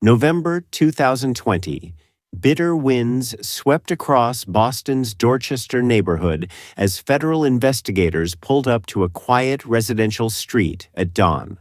November 2020. Bitter winds swept across Boston's Dorchester neighborhood as federal investigators pulled up to a quiet residential street at dawn.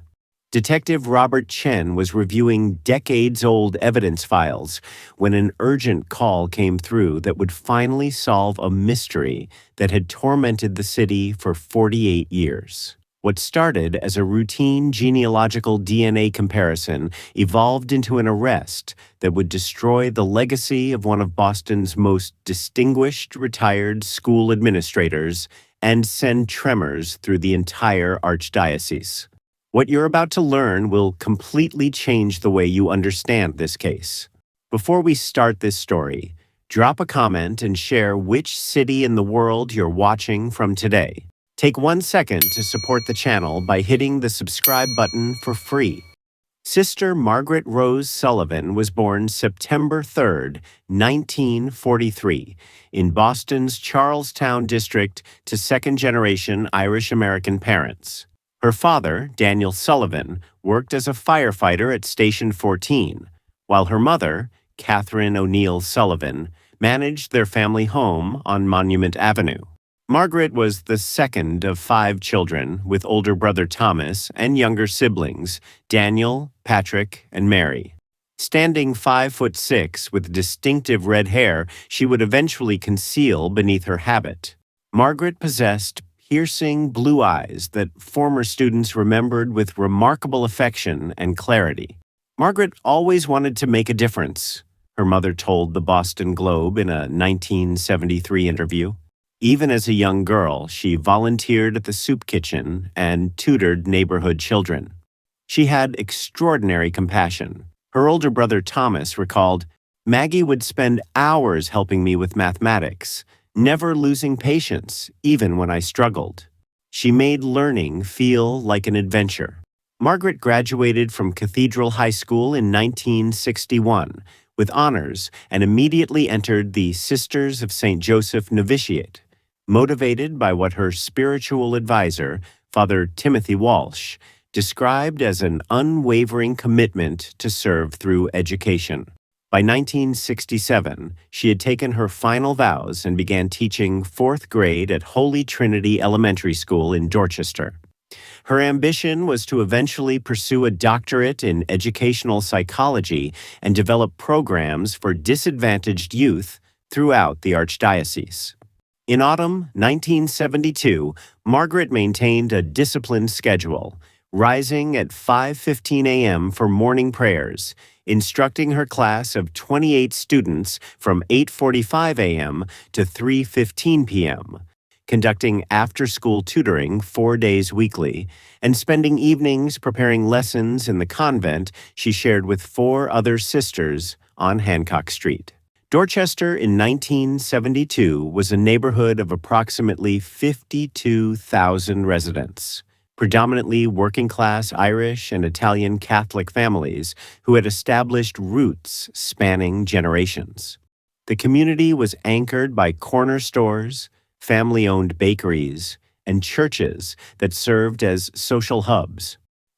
Detective Robert Chen was reviewing decades-old evidence files when an urgent call came through that would finally solve a mystery that had tormented the city for 48 years. What started as a routine genealogical DNA comparison evolved into an arrest that would destroy the legacy of one of Boston's most distinguished retired school administrators and send tremors through the entire archdiocese. What you're about to learn will completely change the way you understand this case. Before we start this story, drop a comment and share which city in the world you're watching from today. Take 1 second to support the channel by hitting the subscribe button for free. Sister Margaret Rose Sullivan was born September 3, 1943, in Boston's Charlestown district to second-generation Irish-American parents. Her father, Daniel Sullivan, worked as a firefighter at Station 14, while her mother, Catherine O'Neill Sullivan, managed their family home on Monument Avenue. Margaret was the second of 5 children, with older brother Thomas and younger siblings, Daniel, Patrick, and Mary. Standing 5'6" with distinctive red hair she would eventually conceal beneath her habit, Margaret possessed piercing blue eyes that former students remembered with remarkable affection and clarity. Margaret always wanted to make a difference, her mother told the Boston Globe in a 1973 interview. Even as a young girl, she volunteered at the soup kitchen and tutored neighborhood children. She had extraordinary compassion. Her older brother Thomas recalled, "Maggie would spend hours helping me with mathematics, never losing patience, even when I struggled. She made learning feel like an adventure." Margaret graduated from Cathedral High School in 1961 with honors and immediately entered the Sisters of St. Joseph Novitiate, motivated by what her spiritual advisor, Father Timothy Walsh, described as an unwavering commitment to serve through education. By 1967, she had taken her final vows and began teaching 4th grade at Holy Trinity Elementary School in Dorchester. Her ambition was to eventually pursue a doctorate in educational psychology and develop programs for disadvantaged youth throughout the archdiocese. In autumn 1972, Margaret maintained a disciplined schedule, rising at 5:15 a.m. for morning prayers, instructing her class of 28 students from 8:45 a.m. to 3:15 p.m., conducting after-school tutoring 4 days weekly, and spending evenings preparing lessons in the convent she shared with 4 other sisters on Hancock Street. Dorchester in 1972 was a neighborhood of approximately 52,000 residents, predominantly working-class Irish and Italian Catholic families who had established roots spanning generations. The community was anchored by corner stores, family-owned bakeries, and churches that served as social hubs.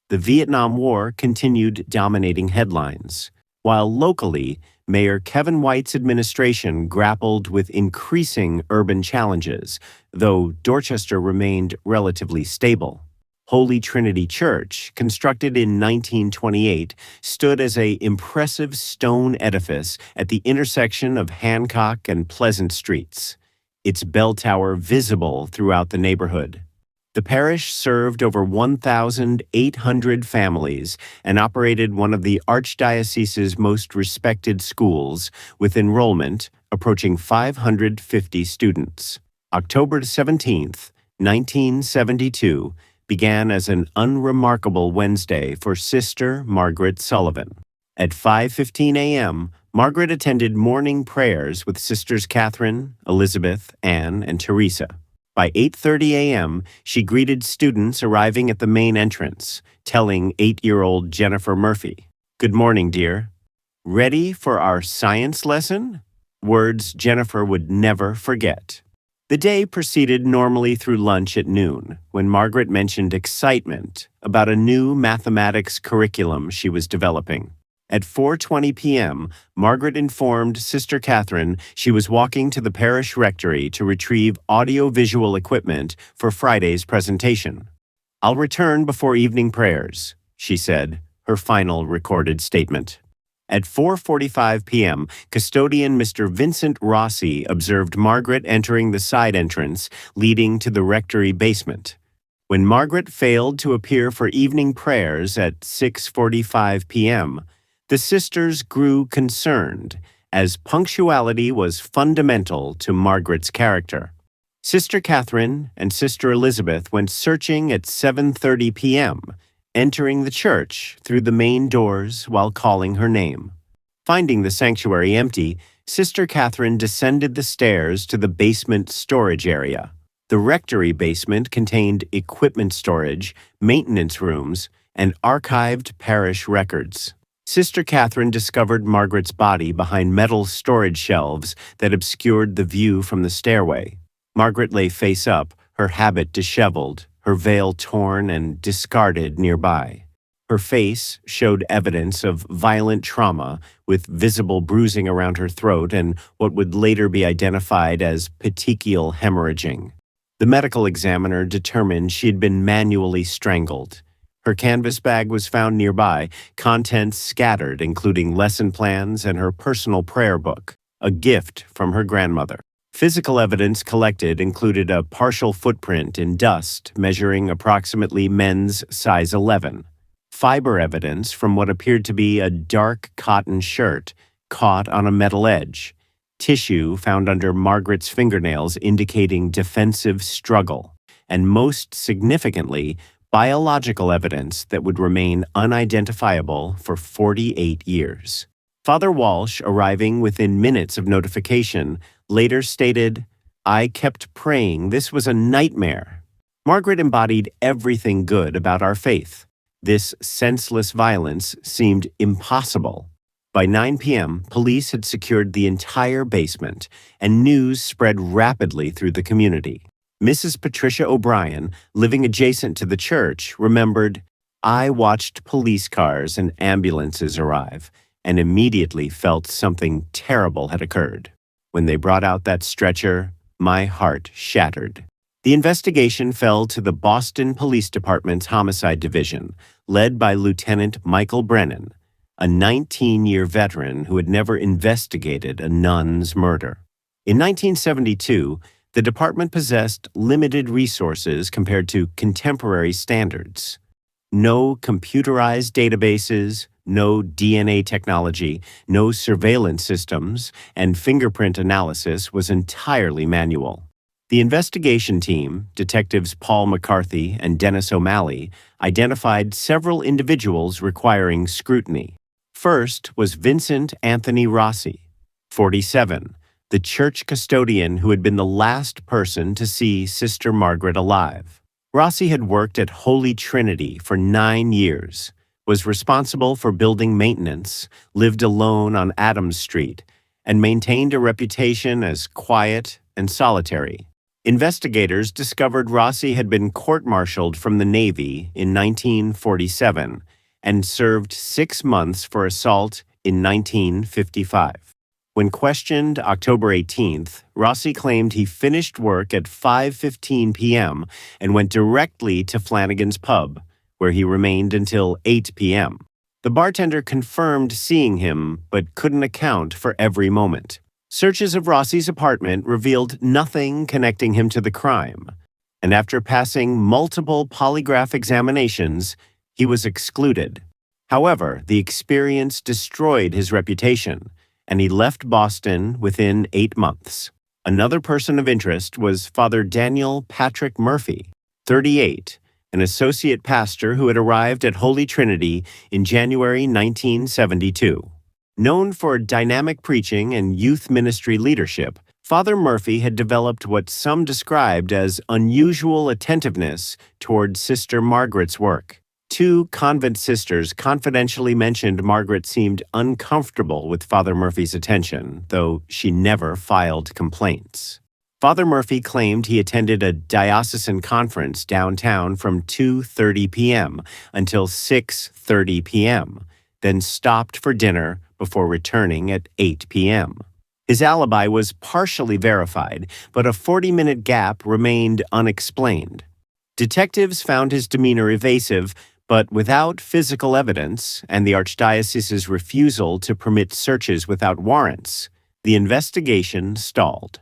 The Vietnam War continued dominating headlines, while locally, Mayor Kevin White's administration grappled with increasing urban challenges, though Dorchester remained relatively stable. Holy Trinity Church, constructed in 1928, stood as an impressive stone edifice at the intersection of Hancock and Pleasant Streets, its bell tower visible throughout the neighborhood. The parish served over 1,800 families and operated one of the archdiocese's most respected schools, with enrollment approaching 550 students. October 17, 1972, began as an unremarkable Wednesday for Sister Margaret Sullivan. At 5:15 a.m., Margaret attended morning prayers with Sisters Catherine, Elizabeth, Anne, and Teresa. By 8:30 a.m., she greeted students arriving at the main entrance, telling 8-year-old Jennifer Murphy, "Good morning, dear. Ready for our science lesson?" Words Jennifer would never forget. The day proceeded normally through lunch at noon, when Margaret mentioned excitement about a new mathematics curriculum she was developing. At 4:20 p.m., Margaret informed Sister Catherine she was walking to the parish rectory to retrieve audio-visual equipment for Friday's presentation. "I'll return before evening prayers," she said, her final recorded statement. At 4:45 p.m., custodian Mr. Vincent Rossi observed Margaret entering the side entrance leading to the rectory basement. When Margaret failed to appear for evening prayers at 6:45 p.m., the sisters grew concerned, as punctuality was fundamental to Margaret's character. Sister Catherine and Sister Elizabeth went searching at 7:30 p.m., entering the church through the main doors while calling her name. Finding the sanctuary empty, Sister Catherine descended the stairs to the basement storage area. The rectory basement contained equipment storage, maintenance rooms, and archived parish records. Sister Catherine discovered Margaret's body behind metal storage shelves that obscured the view from the stairway. Margaret lay face up, her habit disheveled, her veil torn and discarded nearby. Her face showed evidence of violent trauma, with visible bruising around her throat and what would later be identified as petechial hemorrhaging. The medical examiner determined she had been manually strangled. Her canvas bag was found nearby, contents scattered, including lesson plans and her personal prayer book, a gift from her grandmother. Physical evidence collected included a partial footprint in dust measuring approximately men's size 11, fiber evidence from what appeared to be a dark cotton shirt caught on a metal edge, tissue found under Margaret's fingernails indicating defensive struggle, and most significantly, biological evidence that would remain unidentifiable for 48 years. Father Walsh, arriving within minutes of notification, later stated, "I kept praying this was a nightmare." Margaret embodied everything good about our faith. This senseless violence seemed impossible. By 9 p.m., police had secured the entire basement, and news spread rapidly through the community. Mrs. Patricia O'Brien, living adjacent to the church, remembered, "I watched police cars and ambulances arrive, and immediately felt something terrible had occurred. When they brought out that stretcher, my heart shattered." The investigation fell to the Boston Police Department's Homicide Division, led by Lieutenant Michael Brennan, a 19-year veteran who had never investigated a nun's murder. In 1972, the department possessed limited resources compared to contemporary standards. No computerized databases, no DNA technology, no surveillance systems, and fingerprint analysis was entirely manual. The investigation team, Detectives Paul McCarthy and Dennis O'Malley, identified several individuals requiring scrutiny. First was Vincent Anthony Rossi, 47, the church custodian who had been the last person to see Sister Margaret alive. Rossi had worked at Holy Trinity for 9 years, was responsible for building maintenance, lived alone on Adams Street, and maintained a reputation as quiet and solitary. Investigators discovered Rossi had been court-martialed from the Navy in 1947 and served 6 months for assault in 1955. When questioned October 18th, Rossi claimed he finished work at 5:15 p.m. and went directly to Flanagan's Pub, where he remained until 8 p.m. The bartender confirmed seeing him, but couldn't account for every moment. Searches of Rossi's apartment revealed nothing connecting him to the crime, and after passing multiple polygraph examinations, he was excluded. However, the experience destroyed his reputation, and he left Boston within 8 months. Another person of interest was Father Daniel Patrick Murphy, 38, an associate pastor who had arrived at Holy Trinity in January 1972. Known for dynamic preaching and youth ministry leadership, Father Murphy had developed what some described as unusual attentiveness toward Sister Margaret's work. 2 convent sisters confidentially mentioned Margaret seemed uncomfortable with Father Murphy's attention, though she never filed complaints. Father Murphy claimed he attended a diocesan conference downtown from 2:30 p.m. until 6:30 p.m., then stopped for dinner before returning at 8 p.m. His alibi was partially verified, but a 40-minute gap remained unexplained. Detectives found his demeanor evasive, but without physical evidence and the Archdiocese's refusal to permit searches without warrants, the investigation stalled.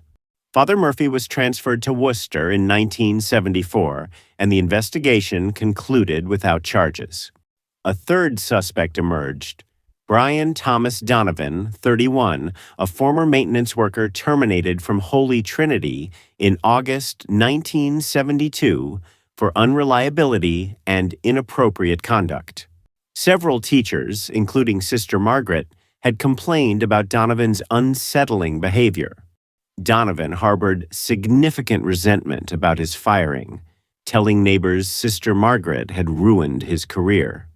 Father Murphy was transferred to Worcester in 1974, and the investigation concluded without charges. A third suspect emerged. Brian Thomas Donovan, 31, a former maintenance worker terminated from Holy Trinity in August 1972 for unreliability and inappropriate conduct. Several teachers, including Sister Margaret, had complained about Donovan's unsettling behavior. Donovan harbored significant resentment about his firing, telling neighbors Sister Margaret had ruined his career.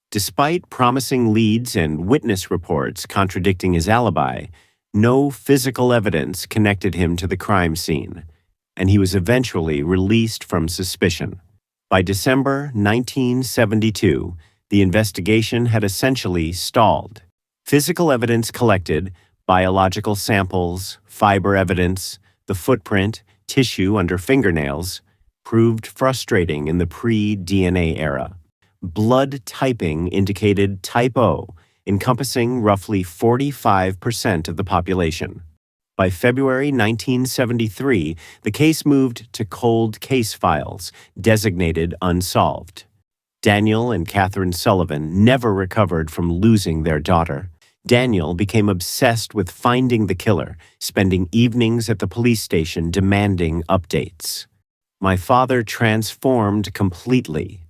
Despite promising leads and witness reports contradicting his alibi, no physical evidence connected him to the crime scene, and he was eventually released from suspicion. By December 1972, the investigation had essentially stalled. Physical evidence collected, biological samples, fiber evidence, the footprint, tissue under fingernails, proved frustrating in the pre-DNA era. Blood typing indicated type O, encompassing roughly 45% of the population. By February 1973, the case moved to cold case files, designated unsolved. Daniel and Catherine Sullivan never recovered from losing their daughter. Daniel became obsessed with finding the killer, spending evenings at the police station demanding updates. "My father transformed completely,"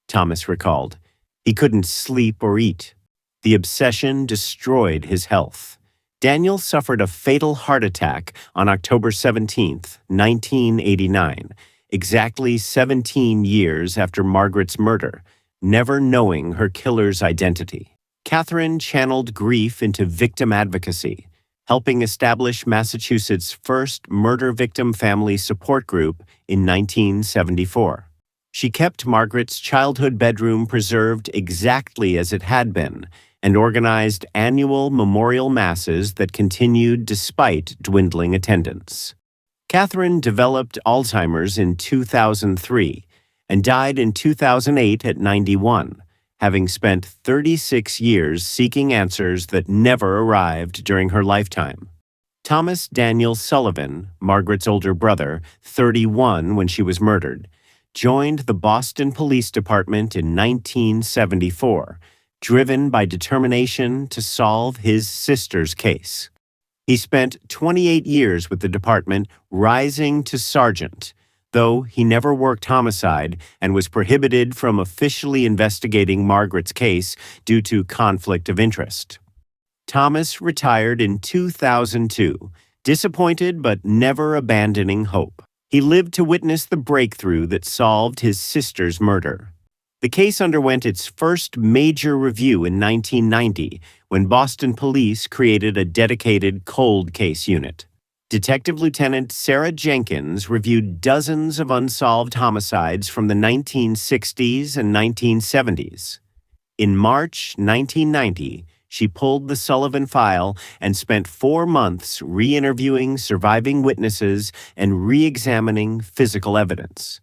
Thomas recalled. "He couldn't sleep or eat. The obsession destroyed his health." Daniel suffered a fatal heart attack on October 17, 1989, exactly 17 years after Margaret's murder, never knowing her killer's identity. Catherine channeled grief into victim advocacy, helping establish Massachusetts' first murder victim family support group in 1974. She kept Margaret's childhood bedroom preserved exactly as it had been and organized annual memorial masses that continued despite dwindling attendance. Catherine developed Alzheimer's in 2003 and died in 2008 at 91, having spent 36 years seeking answers that never arrived during her lifetime. Thomas Daniel Sullivan, Margaret's older brother, 31 when she was murdered, joined the Boston Police Department in 1974, driven by determination to solve his sister's case. He spent 28 years with the department, rising to sergeant, though he never worked homicide and was prohibited from officially investigating Margaret's case due to conflict of interest. Thomas retired in 2002, disappointed but never abandoning hope. He lived to witness the breakthrough that solved his sister's murder. The case underwent its first major review in 1990 when Boston police created a dedicated cold case unit. Detective Lieutenant Sarah Jenkins reviewed dozens of unsolved homicides from the 1960s and 1970s. In March 1990, she pulled the Sullivan file and spent 4 months re-interviewing surviving witnesses and re-examining physical evidence.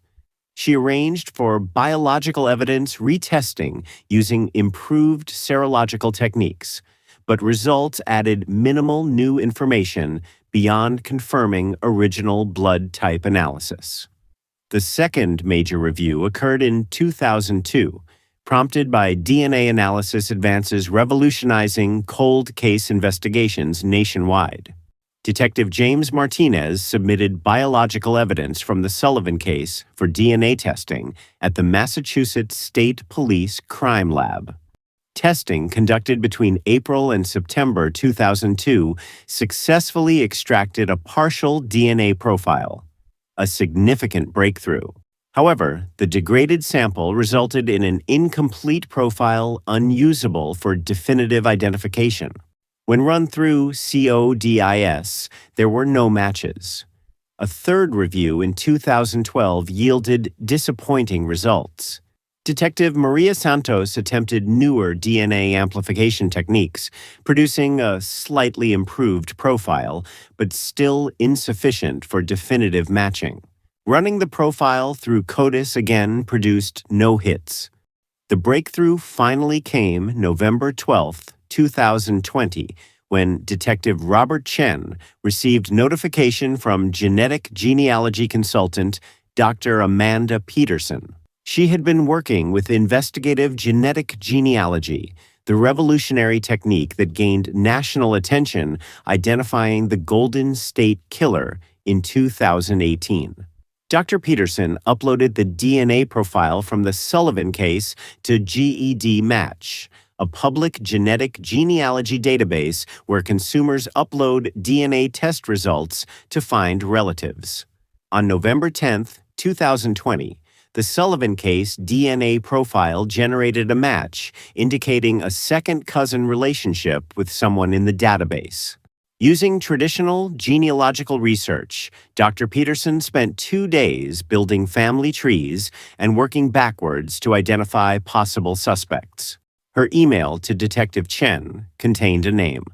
She arranged for biological evidence retesting using improved serological techniques, but results added minimal new information beyond confirming original blood type analysis. The second major review occurred in 2002, prompted by DNA analysis advances revolutionizing cold case investigations nationwide. Detective James Martinez submitted biological evidence from the Sullivan case for DNA testing at the Massachusetts State Police Crime Lab. Testing conducted between April and September 2002 successfully extracted a partial DNA profile, a significant breakthrough. However, the degraded sample resulted in an incomplete profile unusable for definitive identification. When run through CODIS, there were no matches. A third review in 2012 yielded disappointing results. Detective Maria Santos attempted newer DNA amplification techniques, producing a slightly improved profile, but still insufficient for definitive matching. Running the profile through CODIS again produced no hits. The breakthrough finally came November 12, 2020, when Detective Robert Chen received notification from genetic genealogy consultant Dr. Amanda Peterson. She had been working with investigative genetic genealogy, the revolutionary technique that gained national attention identifying the Golden State Killer in 2018. Dr. Peterson uploaded the DNA profile from the Sullivan case to GED Match, a public genetic genealogy database where consumers upload DNA test results to find relatives. On November 10, 2020, the Sullivan case DNA profile generated a match indicating a second cousin relationship with someone in the database. Using traditional genealogical research, Dr. Peterson spent 2 days building family trees and working backwards to identify possible suspects. Her email to Detective Chen contained a name: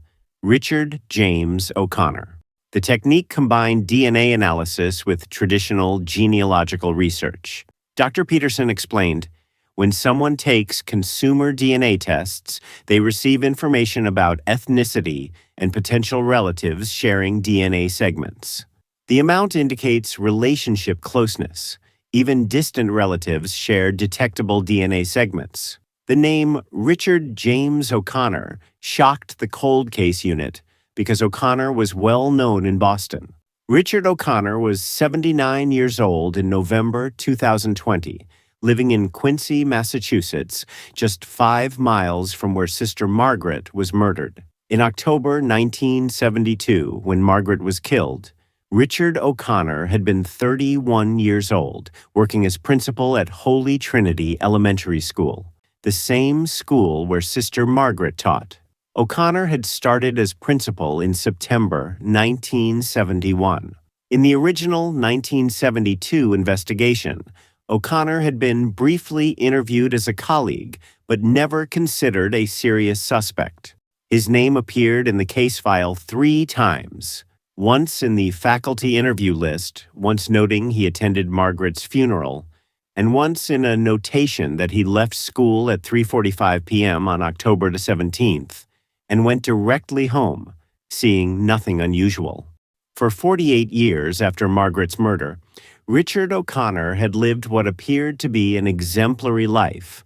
Richard James O'Connor. The technique combined DNA analysis with traditional genealogical research. Dr. Peterson explained, when someone takes consumer DNA tests, they receive information about ethnicity and potential relatives sharing DNA segments. The amount indicates relationship closeness. Even distant relatives share detectable DNA segments. The name Richard James O'Connor shocked the cold case unit because O'Connor was well known in Boston. Richard O'Connor was 79 years old in November 2020, living in Quincy, Massachusetts, just 5 miles from where Sister Margaret was murdered. In October 1972, when Margaret was killed, Richard O'Connor had been 31 years old, working as principal at Holy Trinity Elementary School, the same school where Sister Margaret taught. O'Connor had started as principal in September 1971. In the original 1972 investigation, O'Connor had been briefly interviewed as a colleague, but never considered a serious suspect. His name appeared in the case file 3 times, once in the faculty interview list, once noting he attended Margaret's funeral, and once in a notation that he left school at 3:45 p.m. on October 17th and went directly home, seeing nothing unusual. For 48 years after Margaret's murder, Richard O'Connor had lived what appeared to be an exemplary life,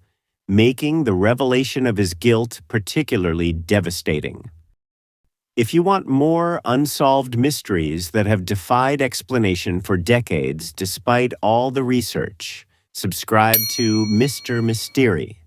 making the revelation of his guilt particularly devastating. If you want more unsolved mysteries that have defied explanation for decades despite all the research, subscribe to Mr. Mystery.